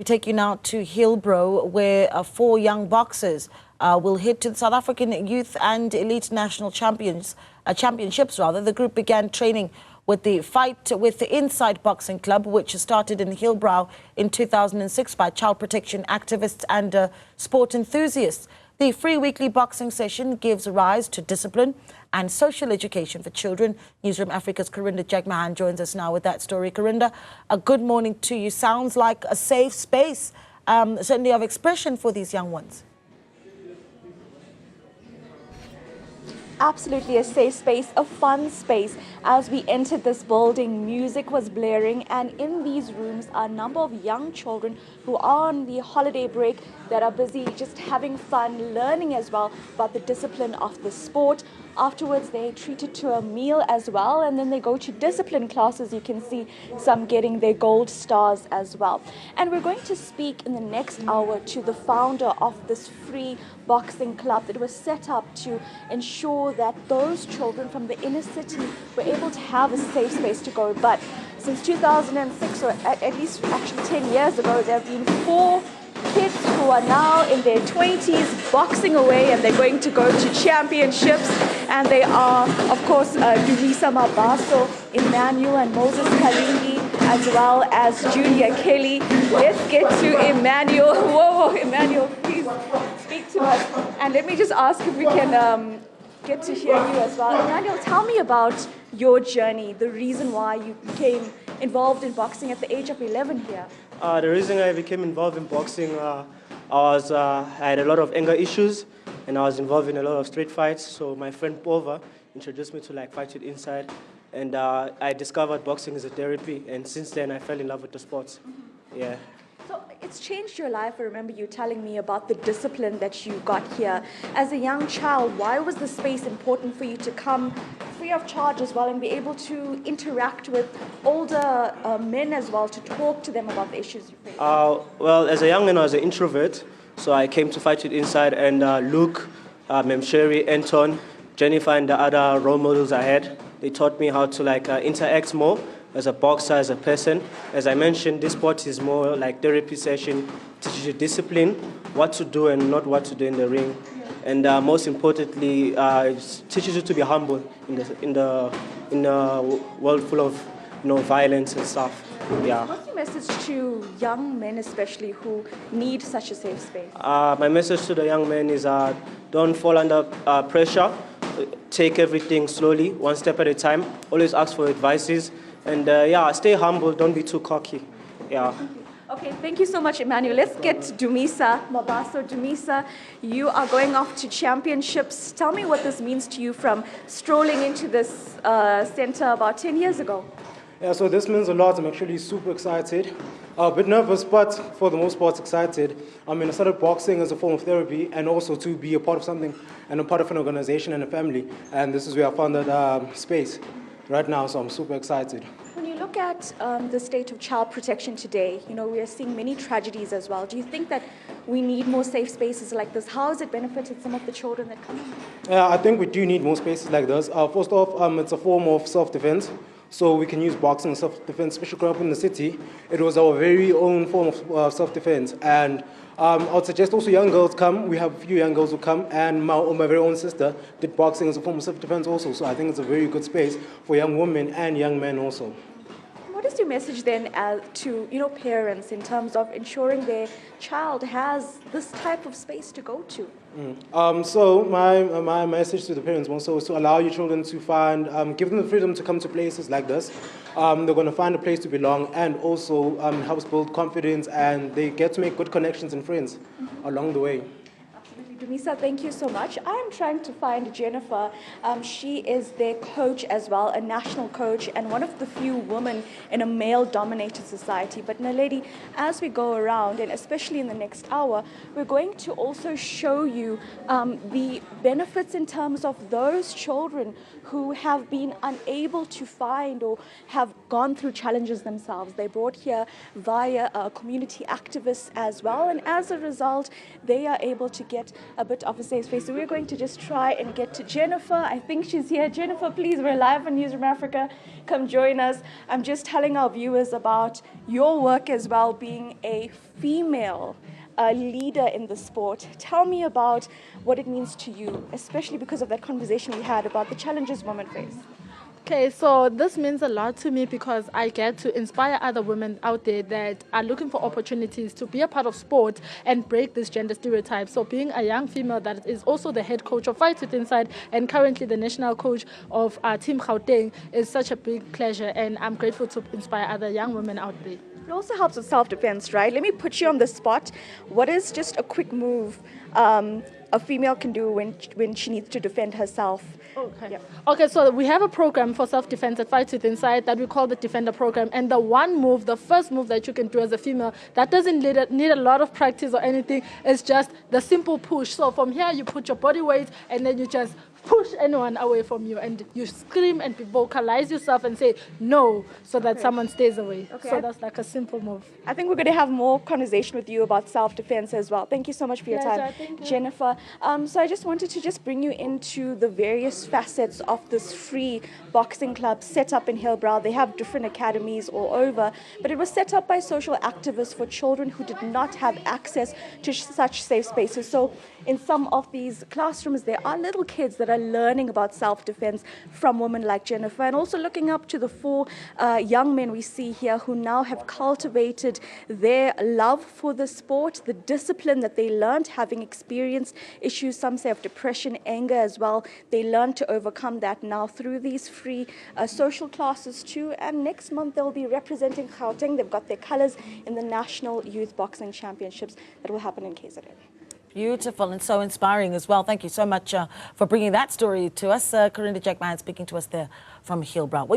We take you now to Hillbrow, where four young boxers will head to the South African Youth and Elite National Championships. The group began training with the Fight with the Inside Boxing Club, which started in Hillbrow in 2006 by child protection activists and sport enthusiasts. The free weekly boxing session gives rise to discipline and social education for children. Newzroom Afrika's Karinda Jagmohan joins us now with that story. Karinda, a good morning to you. Sounds like a safe space, certainly of expression for these young ones. Absolutely a safe space, a fun space. As we entered this building, music was blaring, and in these rooms are a number of young children who are on the holiday break that are busy just having fun, learning as well about the discipline of the sport. Afterwards, they're treated to a meal as well, and then they go to discipline classes. You can see some getting their gold stars as well. And we're going to speak in the next hour to the founder of this free boxing club that was set up to ensure that those children from the inner city were able to have a safe space to go. But since 2006, or at least actually 10 years ago, there have been four kids who are now in their 20s boxing away, and they're going to go to championships. And they are, of course, Dumisa Mabaso, Emmanuel and Moses Kalindi, as well as Julia Kelly. Let's get to Emmanuel. Whoa, Emmanuel, please speak to us. And let me just ask if we can get to hear you as well. Emmanuel, tell me about your journey, the reason why you became involved in boxing at the age of 11 here. The reason I became involved in boxing, I had a lot of anger issues, and I was involved in a lot of street fights. So my friend Pova introduced me to Fight It Inside, and I discovered boxing as a therapy, and since then I fell in love with the sport. Yeah. So it's changed your life. I remember you telling me about the discipline that you got here. As a young child, why was the space important for you to come free of charge as well and be able to interact with older men as well, to talk to them about the issues you face? Well, as a young man, I was an introvert, so I came to Fight It Inside, and Luke, Memsheri, Anton, Jennifer, and the other role models I had, they taught me how to interact more as a boxer, as a person. As I mentioned, this sport is more like therapy session, teaches you discipline, what to do and not what to do in the ring. And most importantly, it teaches you to be humble in the world full of violence and stuff. Yeah. What's your message to young men, especially who need such a safe space? My message to the young men is don't fall under pressure. Take everything slowly, one step at a time. Always ask for advices. And stay humble, don't be too cocky. Yeah. Okay, thank you so much, Emmanuel. Let's get Dumisa Mabaso. Dumisa, you are going off to championships. Tell me what this means to you from strolling into this center about 10 years ago. Yeah, so this means a lot. I'm actually super excited. A bit nervous, but for the most part excited. I started boxing as a form of therapy and also to be a part of something and a part of an organization and a family. And this is where I found that space right now, so I'm super excited. When you look at the state of child protection today, we are seeing many tragedies as well. Do you think that we need more safe spaces like this? How has it benefited some of the children that come in? Yeah, I think we do need more spaces like this. First off, it's a form of self-defense. So we can use boxing as self-defense, especially growing up in the city. It was our very own form of self-defense. And I would suggest also young girls come. We have a few young girls who come, and my very own sister did boxing as a form of self-defense also. So I think it's a very good space for young women and young men also. What is your message then to parents in terms of ensuring their child has this type of space to go to? So my message to the parents also is to allow your children to find, give them the freedom to come to places like this. They're going to find a place to belong, and also helps build confidence, and they get to make good connections and friends along the way. Dumisa, thank you so much. I'm trying to find Jennifer. She is their coach as well, a national coach, and one of the few women in a male-dominated society. But Naledi, as we go around, and especially in the next hour, we're going to also show you the benefits in terms of those children who have been unable to find or have gone through challenges themselves. They brought here via community activists as well, and as a result, they are able to get a bit of a safe space. So we're going to just try and get to Jennifer. I think she's here. Jennifer, please, we're live on Newzroom Africa. Come join us. I'm just telling our viewers about your work as well, being a female leader in the sport. Tell me about what it means to you, especially because of that conversation we had about the challenges women face. Okay, so this means a lot to me because I get to inspire other women out there that are looking for opportunities to be a part of sport and break this gender stereotype. So being a young female that is also the head coach of Fight With Inside and currently the national coach of Team Gauteng is such a big pleasure, and I'm grateful to inspire other young women out there. It also helps with self-defense, right? Let me put you on the spot. What is just a quick move a female can do when she needs to defend herself? Okay. Yeah. Okay, so we have a program for self-defense at Fight With Inside that we call the Defender Program. And the first move that you can do as a female that doesn't need a lot of practice or anything is just the simple push. So from here, you put your body weight and then you just push anyone away from you, and you scream and vocalize yourself and say no, so that someone stays away. Okay. So that's like a simple move. I think we're going to have more conversation with you about self-defense as well. Thank you so much for your time, Thank you. Jennifer. So I just wanted to just bring you into the various facets of this free boxing club set up in Hillbrow. They have different academies all over, but it was set up by social activists for children who did not have access to such safe spaces. So in some of these classrooms, there are little kids that are learning about self-defense from women like Jennifer, and also looking up to the four young men we see here who now have cultivated their love for the sport, the discipline that they learned, having experienced issues, some say of depression, anger as well. They learned to overcome that now through these free social classes too, and next month they'll be representing Gauteng. They've got their colors in the National Youth Boxing Championships that will happen in KZN. Beautiful and so inspiring as well. Thank you so much for bringing that story to us. Karinda Jagmohan speaking to us there from Hillbrow.